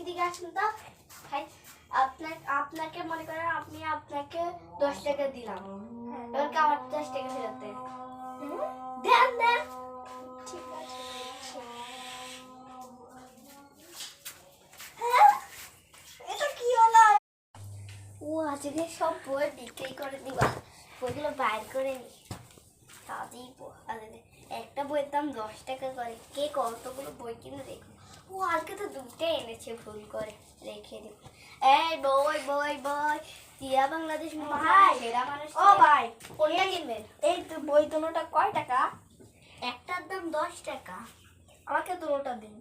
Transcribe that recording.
এদিকে আসুন তো ভাই। আপনাকে মনে করেন আমি আপনাকে 10 টাকা দিলাম, এবার কি আমার 10 টাকা ফেরত দেন? দেন দেন। ঠিক আছে হ্যাঁ, এটা কি হলো? ও আজকে সব বই বিক্রি করে দিবা, বইগুলো বাইর করে নি। একটা বইয়ের দাম 10 টাকা করে, কে কতগুলো বই কিনে দেখো। ও আজকে তো দুটো এনেছে, ভুল করে রেখে দিব। এই বই বই বই, টিয়া বাংলাদেশ ভাই, সেরা মানুষ। ও ভাই, কোনটা কিনবেন? এই তো বই দুটোটা কয় টাকা? একটার দাম 10 টাকা। আমাকে দুটোটা দিন।